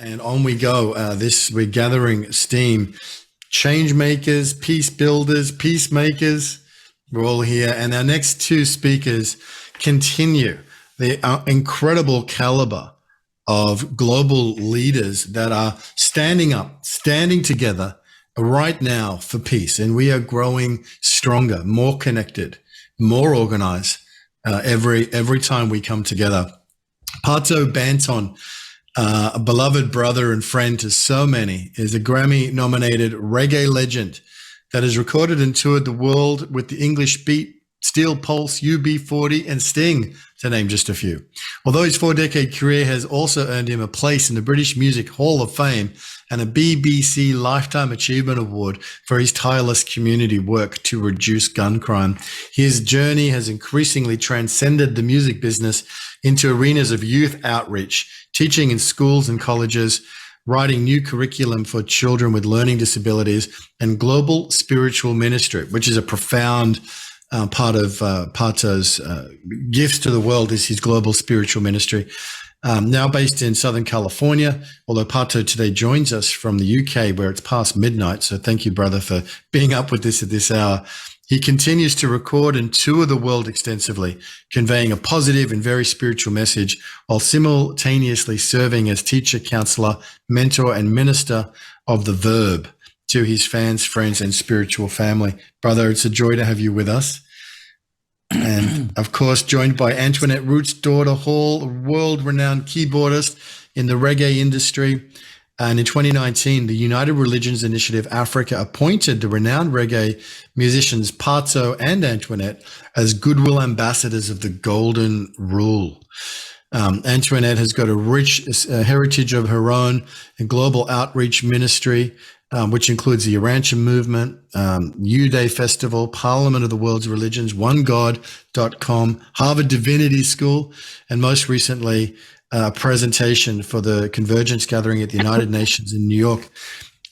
and on we go. We're gathering steam. Change makers, peace builders, peacemakers, we're all here. And our next two speakers continue the incredible caliber of global leaders that are standing up, standing together right now for peace. And we are growing stronger, more connected, more organized every time we come together. Pato Banton, a beloved brother and friend to so many, is a Grammy-nominated reggae legend that has recorded and toured the world with the English Beat, Steel Pulse, UB40, and Sting, to name just a few. Although his 4-decade career has also earned him a place in the British Music Hall of Fame and a BBC Lifetime Achievement Award for his tireless community work to reduce gun crime, his journey has increasingly transcended the music business into arenas of youth outreach, teaching in schools and colleges, writing new curriculum for children with learning disabilities, and global spiritual ministry, which is a profound part of Pato's gifts to the world, is his global spiritual ministry. Now based in Southern California, although Pato today joins us from the UK where it's past midnight. So thank you, brother, for being up with this at this hour. He continues to record and tour the world extensively, conveying a positive and very spiritual message while simultaneously serving as teacher, counselor, mentor, and minister of the verb to his fans, friends, and spiritual family. Brother, it's a joy to have you with us. And of course, joined by Antoinette Rootsdawtah Hall, a world-renowned keyboardist in the reggae industry. And in 2019, the United Religions Initiative Africa appointed the renowned reggae musicians Pato and Antoinette as goodwill ambassadors of the Golden Rule. Antoinette has got a rich heritage of her own in global outreach ministry, which includes the Urantia movement, U-Day Festival, Parliament of the World's Religions, OneGod.com, Harvard Divinity School, and most recently, a presentation for the Convergence Gathering at the United Nations in New York.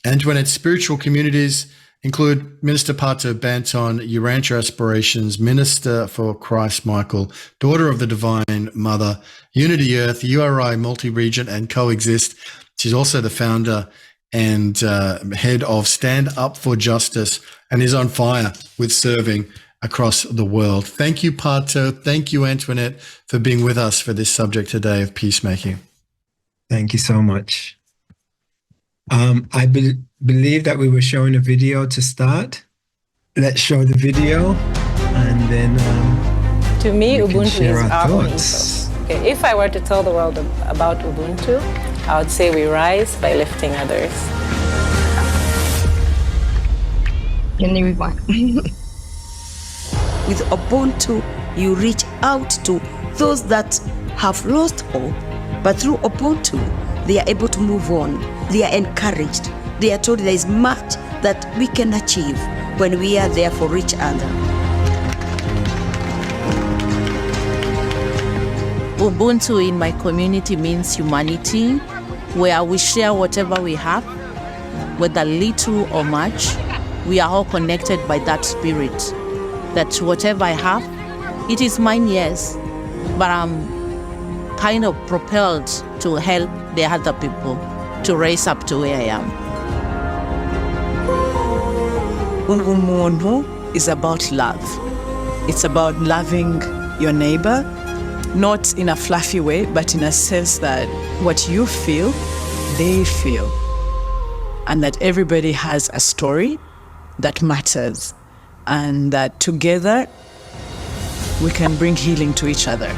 Antoinette's spiritual communities include Minister Pato Banton, Urantia Aspirations, Minister for Christ Michael, Daughter of the Divine Mother, Unity Earth, URI Multi-Region, and Coexist. She's also the founder and head of Stand Up for Justice, and is on fire with serving across the world. Thank you, Pato. Thank you, Antoinette, for being with us for this subject today of peacemaking. Thank you so much. I believe that we were showing a video to start. Let's show the video, and then to me, Ubuntu is our thoughts. Okay, if I were to tell the world about Ubuntu, I would say we rise by lifting others. Can you rewind? With Ubuntu, you reach out to those that have lost hope, but through Ubuntu, they are able to move on. They are encouraged. They are told there is much that we can achieve when we are there for each other. Ubuntu in my community means humanity, where we share whatever we have, whether little or much. We are all connected by that spirit, that whatever I have, it is mine, yes, but I'm kind of propelled to help the other people to raise up to where I am. Ubumuntu is about love. It's about loving your neighbor, not in a fluffy way, but in a sense that what you feel, they feel. And that everybody has a story that matters. And that together, we can bring healing to each other.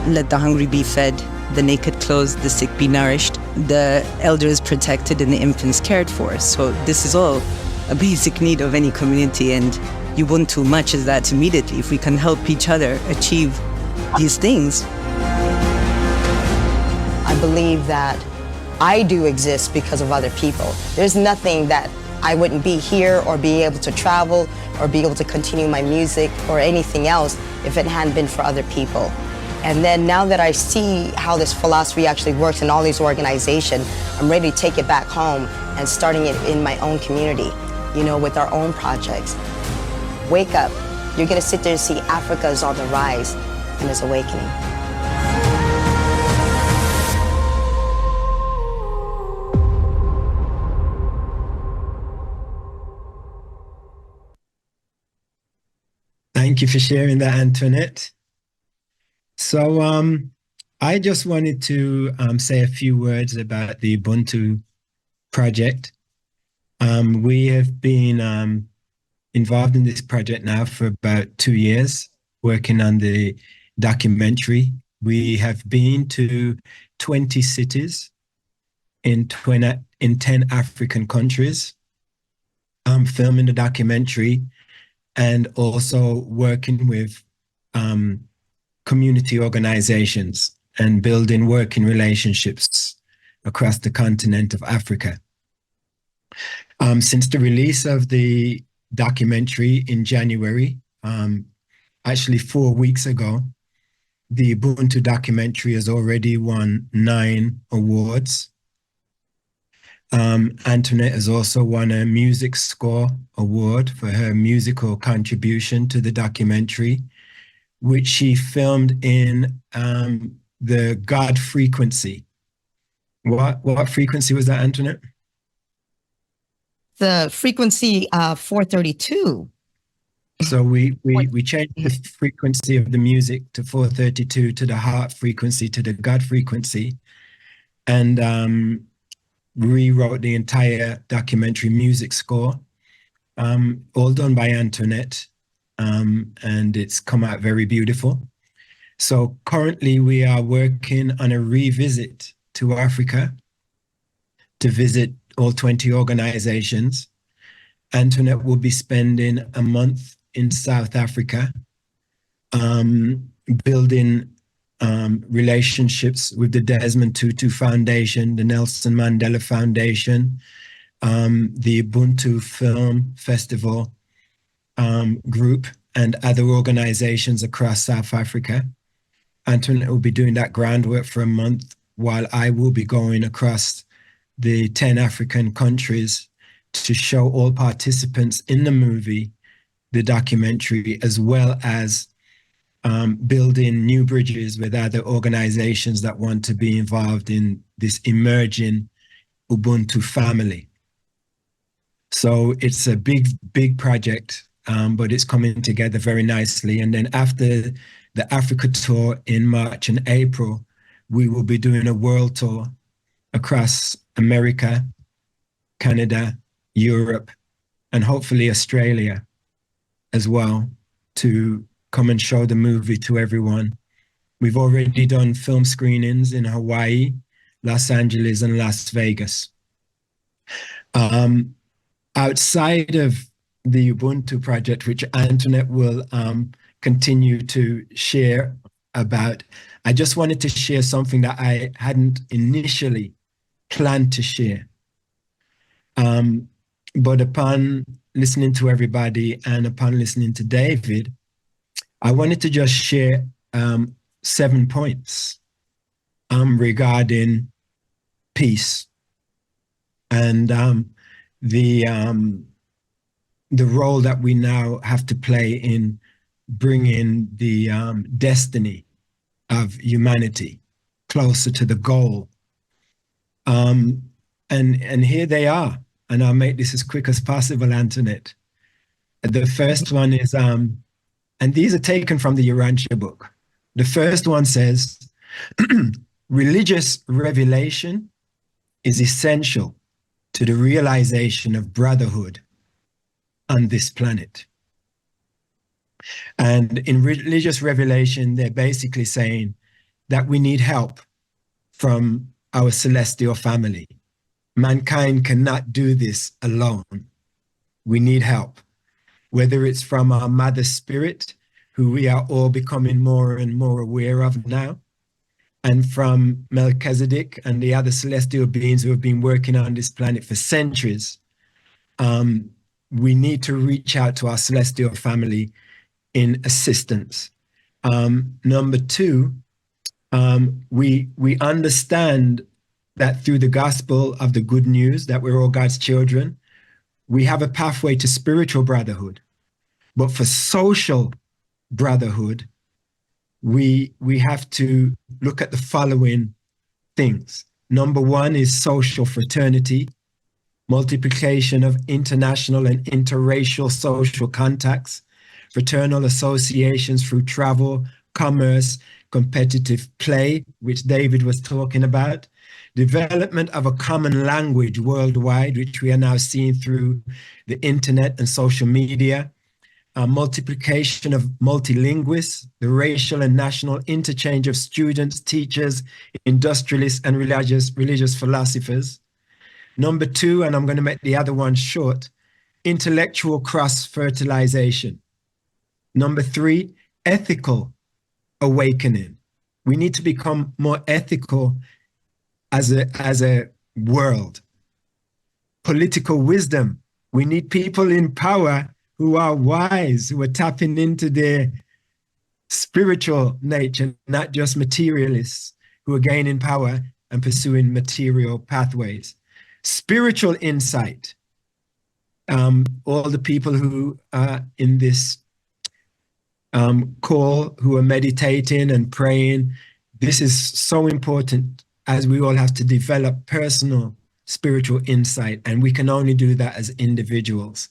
Let the hungry be fed, the naked clothed, the sick be nourished, the elders protected, and the infants cared for. So this is all a basic need of any community, and Ubuntu matches that immediately. If we can help each other achieve these things. I believe that I do exist because of other people. There's nothing that I wouldn't be here or be able to travel or be able to continue my music or anything else if it hadn't been for other people. And then now that I see how this philosophy actually works in all these organizations, I'm ready to take it back home and starting it in my own community, you know, with our own projects. Wake up. You're gonna sit there and see Africa is on the rise and is awakening. Thank you for sharing that, Antoinette. So I just wanted to say a few words about the Ubuntu project. We have been involved in this project now for about 2 years, working on the documentary. We have been to 20 cities in 10 African countries, filming the documentary and also working with community organizations and building working relationships across the continent of Africa. Since the release of the documentary in January, actually 4 weeks ago, the Ubuntu documentary has already won 9 awards. Antoinette has also won a Music Score Award for her musical contribution to the documentary, which she filmed in the God frequency. What frequency was that, Antoinette? The frequency 432. So we changed the frequency of the music to 432, to the heart frequency, to the God frequency, and rewrote the entire documentary music score, all done by Antoinette, and it's come out very beautiful. So currently we are working on a revisit to Africa to visit all 20 organizations. Antoinette will be spending a month in South Africa, building relationships with the Desmond Tutu Foundation, the Nelson Mandela Foundation, the Ubuntu Film Festival group, and other organizations across South Africa. Antoinette will be doing that groundwork for a month, while I will be going across the 10 African countries to show all participants in the movie the documentary, as well as building new bridges with other organizations that want to be involved in this emerging Ubuntu family. So it's a big project, but it's coming together very nicely. And then after the Africa tour in March and April, we will be doing a world tour across America, Canada, Europe, and hopefully Australia as well, to come and show the movie to everyone. We've already done film screenings in Hawaii, Los Angeles, and Las Vegas. Outside of the Ubuntu project, which Antoinette will continue to share about, I just wanted to share something that I hadn't initially planned to share. But upon listening to everybody and upon listening to David, I wanted to just share 7 points regarding peace and the role that we now have to play in bringing the destiny of humanity closer to the goal. And here they are. And I'll make this as quick as possible, Antoinette. The first one is, and these are taken from the Urantia book. The first one says, religious revelation is essential to the realization of brotherhood on this planet. And in religious revelation, they're basically saying that we need help from our celestial family. Mankind cannot do this alone. We need help, whether it's from our mother spirit, who we are all becoming more and more aware of now, and from Melchizedek and the other celestial beings who have been working on this planet for centuries. We need to reach out to our celestial family in assistance. Number 2, we understand that through the gospel of the good news that we're all God's children, we have a pathway to spiritual brotherhood. But for social brotherhood, we have to look at the following things. Number 1 is social fraternity, multiplication of international and interracial social contacts, fraternal associations through travel, commerce, competitive play, which David was talking about, development of a common language worldwide, which we are now seeing through the internet and social media, multiplication of multilinguists, the racial and national interchange of students, teachers, industrialists, and religious philosophers. Number 2, and I'm going to make the other one short, intellectual cross-fertilization. Number 3, ethical awakening. We need to become more ethical as a world. Political wisdom. We need people in power who are wise, who are tapping into their spiritual nature, not just materialists who are gaining power and pursuing material pathways. Spiritual insight. All the people who are in this call, who are meditating and praying, this is so important, as we all have to develop personal spiritual insight, and we can only do that as individuals.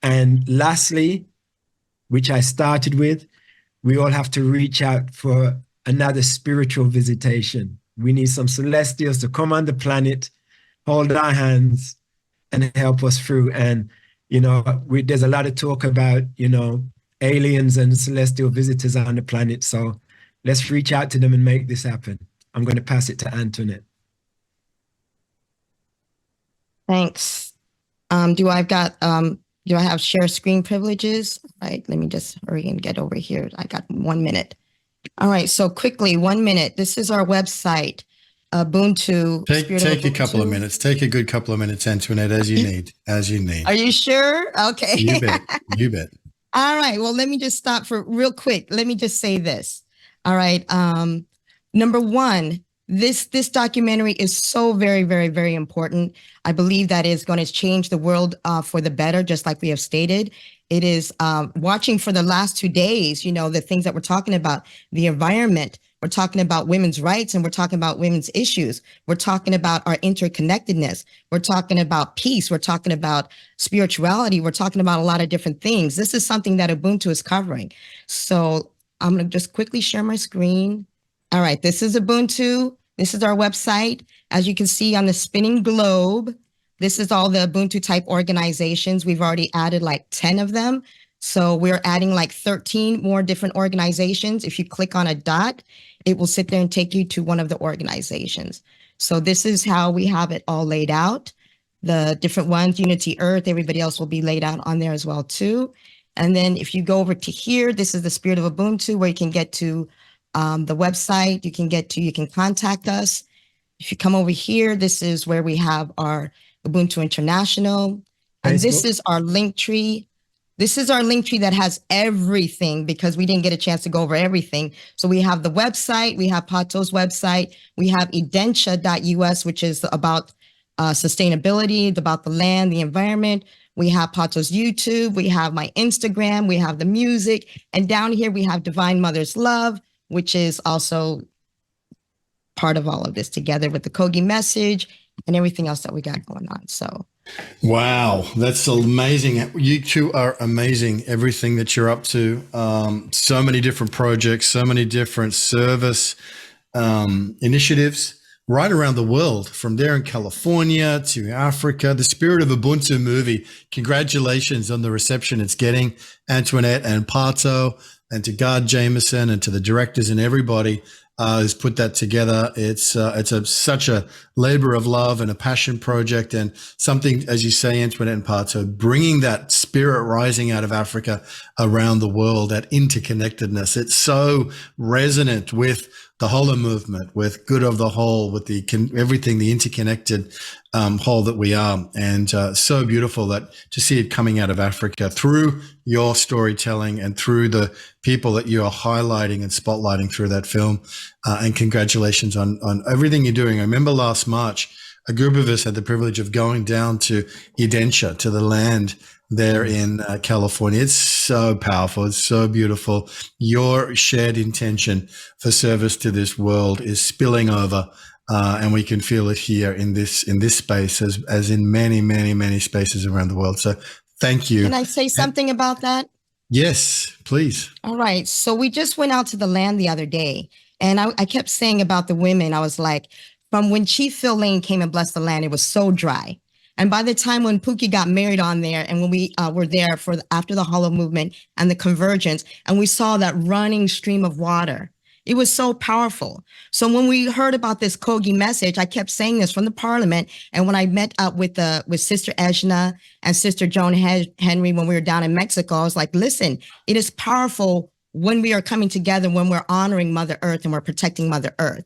And lastly, which I started with, we all have to reach out for another spiritual visitation. We need some celestials to come on the planet, hold our hands, and help us through. And, you know, there's a lot of talk about, you know, aliens and celestial visitors on the planet. So let's reach out to them and make this happen. I'm going to pass it to Antoinette. Thanks. Do I have share screen privileges? All right, let me just hurry and get over here. I got 1 minute. All right, so quickly, 1 minute. This is our website, Ubuntu. Take a couple of minutes. Take a good couple of minutes, Antoinette, as you need. Are you sure? Okay. You bet. You bet. All right, well, let me just stop for real quick. Let me just say this. All right, number 1, this documentary is so very, very, very important. I believe that is going to change the world for the better, just like we have stated. It is watching for the last 2 days, you know, the things that we're talking about, the environment. We're talking about women's rights, and we're talking about women's issues. We're talking about our interconnectedness. We're talking about peace. We're talking about spirituality. We're talking about a lot of different things. This is something that Ubuntu is covering. So I'm going to just quickly share my screen. All right, this is Ubuntu. This is our website. As you can see on the spinning globe, this is all the Ubuntu type organizations. We've already added like 10 of them. So we're adding like 13 more different organizations. If you click on a dot, it will sit there and take you to one of the organizations. So this is how we have it all laid out. The different ones, Unity Earth, everybody else will be laid out on there as well too. And then if you go over to here, this is the Spirit of Ubuntu, where you can get to the website. You can contact us. If you come over here, this is where we have our Ubuntu International. And this is our link tree. This is our link tree that has everything, because we didn't get a chance to go over everything. So we have the website, we have Pato's website, we have Identia.us, which is about sustainability, about the land, the environment. We have Pato's YouTube, we have my Instagram, we have the music, and down here we have Divine Mother's Love, which is also part of all of this, together with the Kogi message and everything else that we got going on. So, wow, that's amazing. You two are amazing. Everything that you're up to, so many different projects, so many different service initiatives right around the world, from there in California to Africa. The Spirit of Ubuntu movie, congratulations on the reception it's getting, Antoinette and Pato, and to Gard Jameson and to the directors and everybody who's put that together. It's such a labor of love and a passion project, and something, as you say, Antoinette and Pato, bringing that spirit rising out of Africa around the world, that interconnectedness. It's so resonant with the whole movement, with good of the whole, with the everything, the interconnected whole that we are. And so beautiful that to see it coming out of Africa through your storytelling and through the people that you are highlighting and spotlighting through that film. And congratulations on everything you're doing. I remember last March, a group of us had the privilege of going down to Identia, to the land there in California. It's so powerful. It's so beautiful. Your shared intention for service to this world is spilling over, and we can feel it here in this space, as in many, many, many spaces around the world. So thank you. Can I say something about that? Yes, please. All right. So we just went out to the land the other day, and I kept saying about the women, I was like, from when Chief Phil Lane came and blessed the land, it was so dry. And by the time when Pookie got married on there, and when we were there for after the Hollow Movement and the convergence, and we saw that running stream of water, it was so powerful. So when we heard about this Kogi message, I kept saying this from the parliament. And when I met up with Sister Ejna and Sister Joan Henry when we were down in Mexico, I was like, listen, it is powerful when we are coming together, when we're honoring Mother Earth and we're protecting Mother Earth.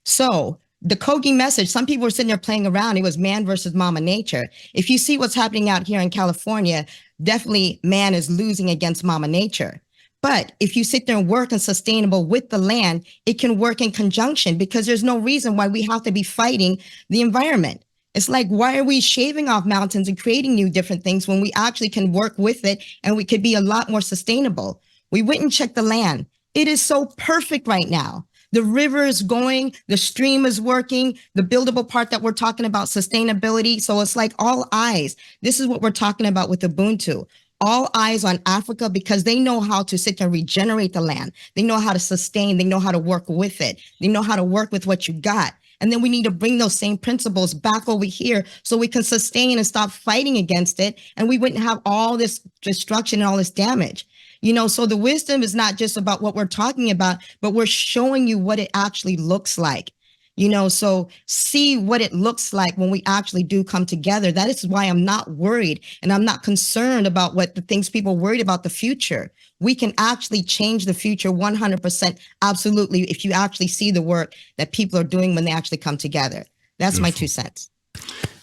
So the Kogi message, some people were sitting there playing around. It was man versus Mama Nature. If you see what's happening out here in California, definitely man is losing against Mama Nature. But if you sit there and work on sustainable with the land, it can work in conjunction, because there's no reason why we have to be fighting the environment. It's like, why are we shaving off mountains and creating new different things when we actually can work with it and we could be a lot more sustainable? We went and checked the land. It is so perfect right now. The river is going, the stream is working, the buildable part that we're talking about, sustainability. So it's like all eyes. This is what we're talking about with Ubuntu. All eyes on Africa, because they know how to sit and regenerate the land. They know how to sustain. They know how to work with it. They know how to work with what you got. And then we need to bring those same principles back over here so we can sustain and stop fighting against it. And we wouldn't have all this destruction and all this damage. You know, so the wisdom is not just about what we're talking about, but we're showing you what it actually looks like. You know, so see what it looks like when we actually do come together. That is why I'm not worried, and I'm not concerned about what the things people are worried about the future. We can actually change the future 100%. Absolutely. If you actually see the work that people are doing when they actually come together. That's my 2 cents.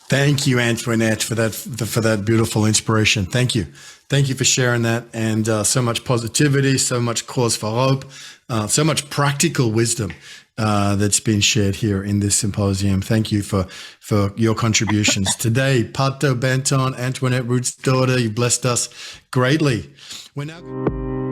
Thank you, Antoinette, for that beautiful inspiration. Thank you. Thank you for sharing that, and so much positivity, so much cause for hope, so much practical wisdom that's been shared here in this symposium. Thank you for your contributions today. Pato, Banton, Antoinette Rootsdawtah, you blessed us greatly. We're now